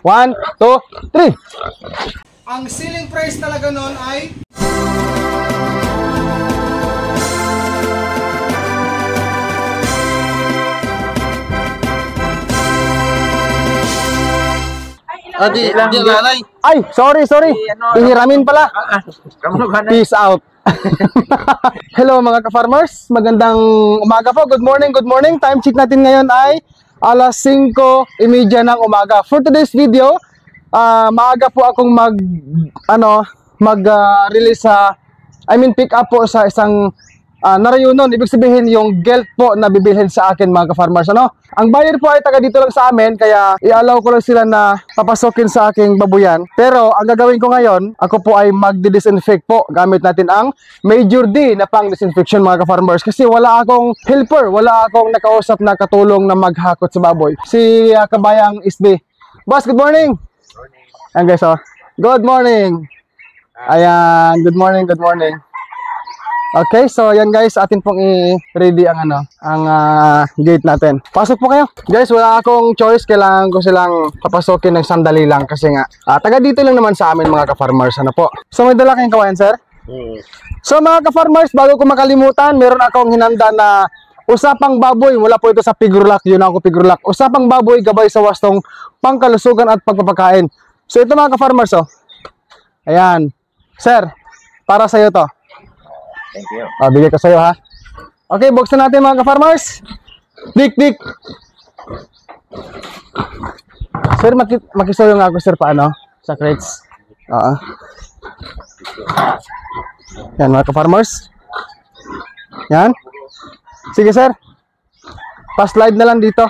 1, 2, 3. Ang ceiling price talaga noon ay Di lalay. Ay, sorry. Hihiramin pala. Peace out. Hello mga ka-farmers. Magandang umaga po. Good morning. Time check natin ngayon ay alas 5:30 ng umaga. For today's video, maaga po akong mag-release pick up po sa isang narayunon. Ibig sabihin yung gelt po na bibilhin sa akin mga ka-farmers. Ang buyer po ay taga dito lang sa amin, kaya i-allow ko lang sila na papasokin sa aking babuyan. Pero ang gagawin ko ngayon, ako po ay magdi-disinfect po. Gamit natin ang Major D na pang disinfection mga ka-farmers. Kasi wala akong helper, wala akong nakausap na katulong na maghakot sa baboy. Si kabayang Isbe. Boss, good morning! Ayan guys, good morning! Ayan, good morning. Okay, so yan guys, atin pong i-ready ang gate natin. Pasok po kayo. Guys, wala akong choice, kailangan ko silang papasokin ng sandali lang kasi nga taga dito lang naman sa amin mga ka-farmers, po. So may dala kayong kawayan, sir? So mga ka-farmers, bago ko makalimutan, meron akong hinanda na usapang baboy. Wala po ito sa Pigurlac, yun ako Pigurlac. Usapang baboy, gabay sa wastong pangkalusugan at pagpapakain. So ito mga ka-farmers, ayan. Sir, para sa'yo to. Thank you. Bigay ko sa'yo ha. Okay, buksan natin mga ka-farmers. Dik. Sir, makisayo nga ako sir paano? Sa crates. Yan mga ka-farmers. Yan. Sige sir. Pa-slide na lang dito.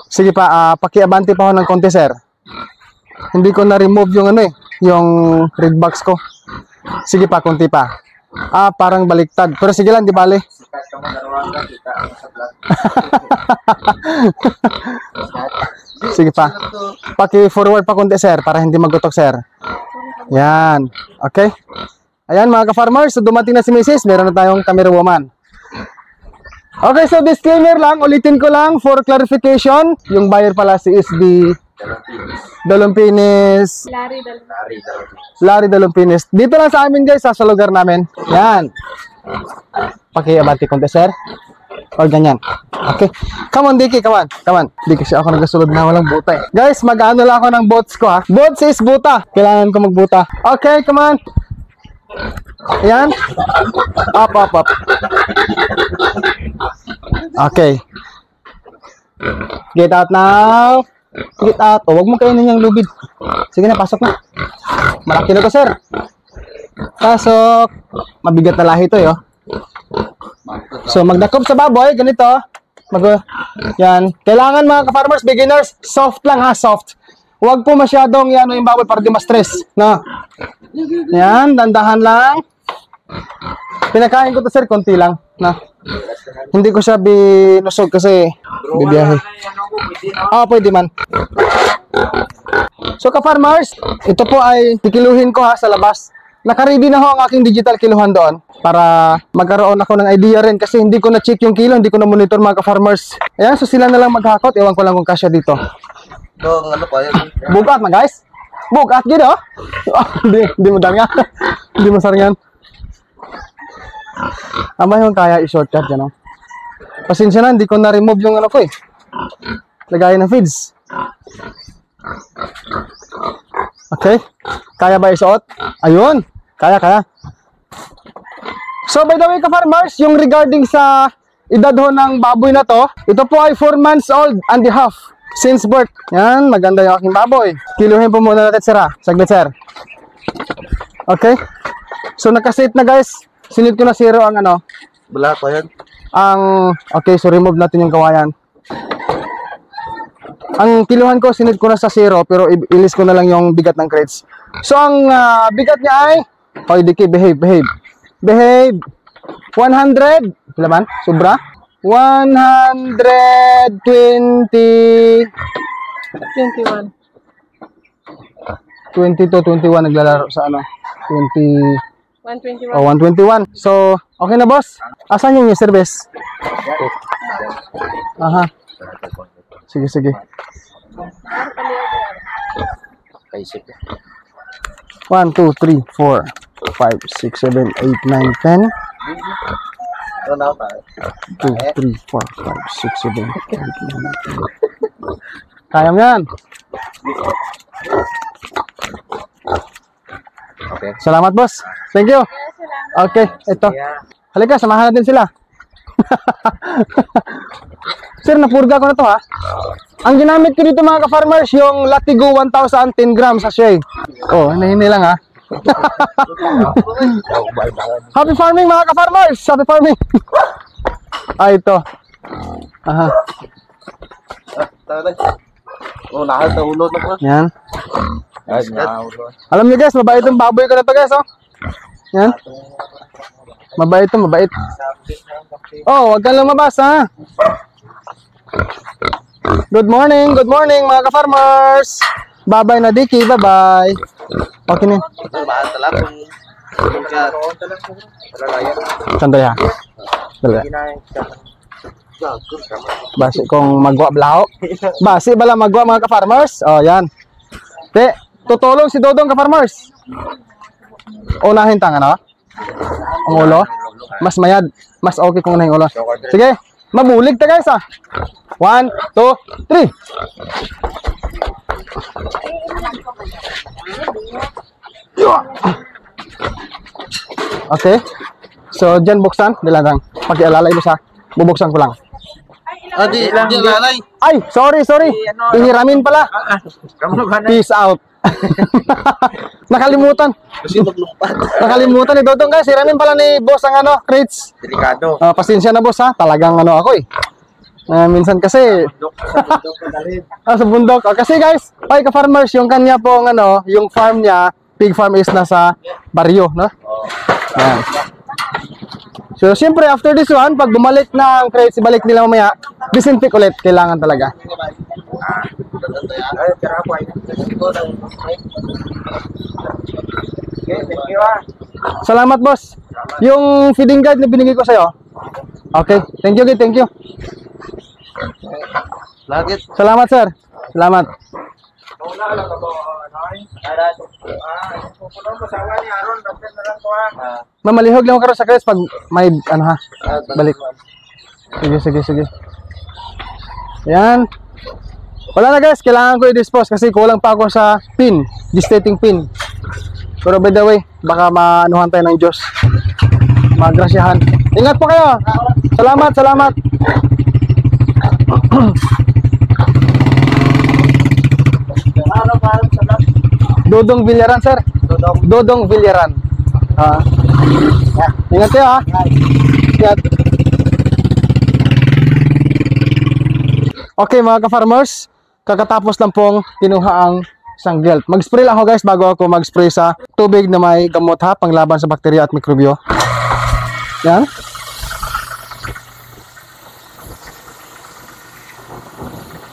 Sige pa, pakiabante pa ako ng konti sir. Hindi ko na-remove yung yung red box ko. Sige pa, konti pa. Parang baliktad. Pero sige lang, di bale. Sige pa. Paki-forward pa konti, sir, para hindi magutok, sir. Yan. Okay. Ayan, mga ka-farmers, so dumating na si Mrs. Meron na tayong camera woman. Okay, so disclaimer lang, ulitin ko lang for clarification. Yung buyer pala si SB Dolumpines. Larry Dolumpines. Dito lang sa amin guys, sa lugar namin. Yan. Pakiabati konti sir. O ganyan. Okay. Come on Diki, come on. Di kasi ako nagasulod na walang buta eh. Guys, mag-ano lang ako ng boats ko ha. Boats is buta. Kailangan ko magbuta. Okay, come on. Ayan. Up. Okay. Get out now. Get out. Huwag mo kainin yung lubid. Sige na, pasok na. Malaki na to, sir. Pasok. Mabigat na lahi ito, So, magdakop sa baboy. Ganito. Yan. Kailangan mga ka-farmers, beginners, soft lang ha, soft. Huwag po masyadong yung baboy para di ma-stress. No? Yan, dandahan lang. Pinakain ko to, sir, konti lang. Na. Hindi ko siya binusog kasi bibiyahe. Pwede man. So ka-farmers, ito po ay kikiluhin ko ha sa labas. Naka-ready na ho ang aking digital kiluhan doon para magkaroon ako ng idea rin kasi hindi ko na-check yung kilo, hindi ko na-monitor mga ka-farmers. Ayan, so sila na lang maghakot. Ewan ko lang kung kasya dito. Bugat na guys. Bugat gid Di mo dami nga. Di mo saringan. Ama yung kaya i-shortcut yan Pasensya na, hindi ko na-remove yung ko lagayan ng feeds. Okay. Kaya ba isuot? Ayun. Kaya. So by the way ka-farmers, yung regarding sa edad ho ng baboy na to, ito po ay 4 months old and a half since birth. Yan, maganda yung aking baboy. Kiluhin po muna natin sir ha. Saglit sir. Okay. So nakasit na guys. Sinit ko na zero ang Wala pa yan. Okay, so remove natin yung kawayan. Ang kiluhan ko, sinit ko na sa zero, pero ilis ko na lang yung bigat ng crates. So, ang bigat niya ay, Diki, behave. 100, laman, sobra? 120, 21 naglalaro sa 20, 121. So, okay na boss. Asan yung service? Aha. Sige, sige. Kaisip. 1, 2, 3, 4, 5, 6, 7, 8, 9, 10. Ano na pa? 2, 3, 4, 5, 6, 7, 8, 9, 10. Kaya mo yan. Okay. Salamat, boss. Thank you. Okay, ito. Halika, samahan natin sila. Sir, napurga ko na to ha. Ang ginamit ko dito mga ka-farmers, yung Latigo 1000 10 grams sachet. Oh, hinahinay lang ha. Happy farming mga ka-farmers! Happy farming! Ito. Aha. Oh, nakal sa ulo na po. Yan. Alam niyo guys, mabait yung baboy ko na to guys, oh. Yan. Mabait to, mabait. Oh, wag kang lumabas ha. Good morning mga ka-farmers. Bye-bye na Diki, bye-bye. Okay na. Sandali ha. Sandali. Basi kung magwa blaho. Basi bala magwa mga ka-farmers. Oh, yan. Te, tutulong si Dodong ka-farmers. Unahin tang ano? Ang ulo. Mas mayad. Mas okay kung unahin ulo. Sige. Mabulig ta guys ah. 1, 2, 3. Okay. So, dyan buksan. Dilatang. Pag-ialala mo sa bubuksan ko lang. Di lalay. Ay, sorry. Ihiramin pala. Peace out. Nakalimutan. Kasi maglumpat. Nakalimutan ni Dodong guys. Hiramin pala ni boss ang ano, crates. Delikado. Pasensya na boss ha. Talagang ano ako eh. Minsan kasi sa bundok. Kasi guys, ay ka-farmers, yung kanya pong ano, yung farm niya, pig farm is nasa baryo, no? Yan. So, siyempre, after this one, pag bumalik na ang crates, ibalik nila mamaya, disinfect ulit. Kailangan talaga. Salamat, boss. Yung feeding guide na binigay ko sa'yo. Okay. Thank you. Lagit. Salamat, sir. Salamat. Mamalihog lang ako karon sa crates pag may ano ha. Balik. Sige. Yan. Wala na guys, kailangan ko i-dispose kasi kulang pa ako sa pin, gestating pin. Pero by the way, baka maanuhan tayo ng Diyos. Magrasyahan. Ingat po kayo. Salamat. Dodong Villaran, sir. Dodong Villaran. Ingat kayo ha. Ingat. Okay mga ka-farmers, kakatapos lang pong kinuha ang isang gelt. Mag-spray lang ako guys bago ako mag-spray sa tubig na may gamot ha, panglaban sa bakterya at mikrobyo. Yan.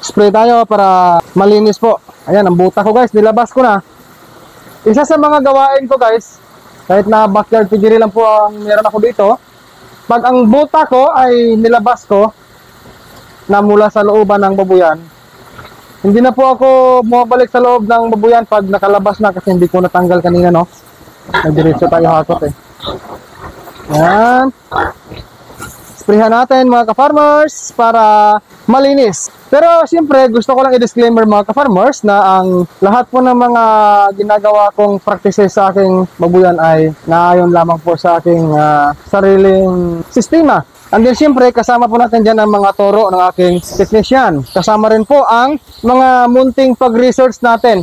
Spray tayo para malinis po. Ayan, ang buta ko guys, nilabas ko na. Isa sa mga gawain ko guys, kahit na backyard piggery lang po ang meron ako dito, pag ang buta ko ay nilabas ko na mula sa looban ng babuyan, hindi na po ako bumabalik sa loob ng babuyan pag nakalabas na kasi hindi ko natanggal kanina, no? Nagdiretso tayo hakot eh. Yan. Sprayhan natin mga ka-farmers para malinis. Pero siyempre gusto ko lang i-disclaimer mga ka-farmers na ang lahat po ng mga ginagawa kong practices sa aking babuyan ay naayon lamang po sa aking sariling sistema. And then siyempre kasama po natin dyan ang mga turo ng aking technician. Kasama rin po ang mga munting pag-research natin.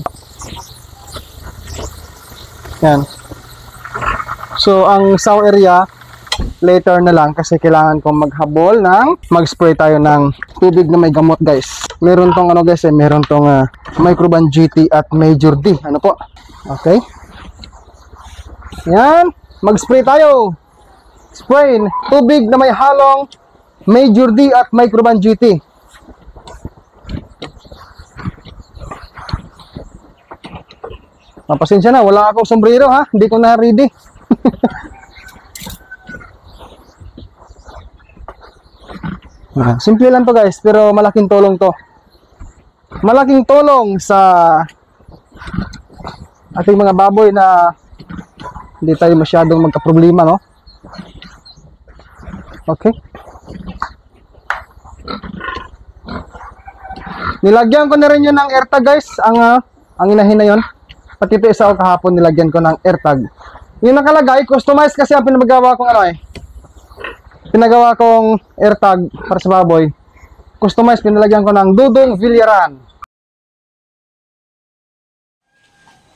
Yan. So ang sow area later na lang kasi kailangan kong maghabol ng mag-spray tayo ng tubig na may gamot guys. Meron tong ano guys meron tong Microban GT at Major D. Ano po? Okay. Yan. Mag-spray tayo. Spray tubig na may halong Major D at Microban GT. Pasensya na, wala akong sombrero ha. Hindi ko na ready. Simple lang to guys, pero malaking tulong to. Malaking tulong sa ating mga baboy na hindi tayo masyadong magka-problema, no? Okay. Nilagyan ko na rin yun ng AirTag guys, ang inahin na yun. Pati ito isa o kahapon nilagyan ko ng AirTag. Yung nakalagay, customized kasi ang pinagawa kong pinagawa kong AirTag para sa baboy. Customized, pinalagyan ko ng Dudong Villaran.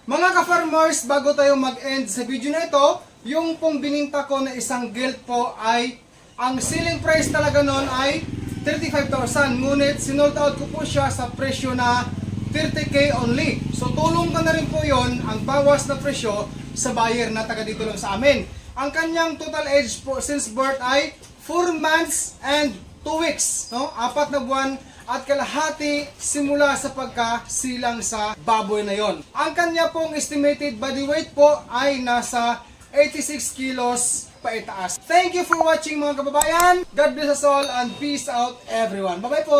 Mga ka-farmers, bago tayo mag-end sa video na ito, yung pong bininta ko na isang gelt po ay, ang selling price talaga nun ay 35,000. Ngunit sinold out ko po siya sa presyo na 30k only. So tulong ka na rin po yon ang bawas na presyo sa buyer na taga dito lang sa amin. Ang kanyang total age po since birth ay 4 months and 2 weeks. No? 4 na buwan at kalahati simula sa pagkasilang sa baboy na yon. Ang kanya pong estimated body weight po ay nasa 86 kilos paitaas. Thank you for watching mga kababayan. God bless us all and peace out everyone. Bye bye po!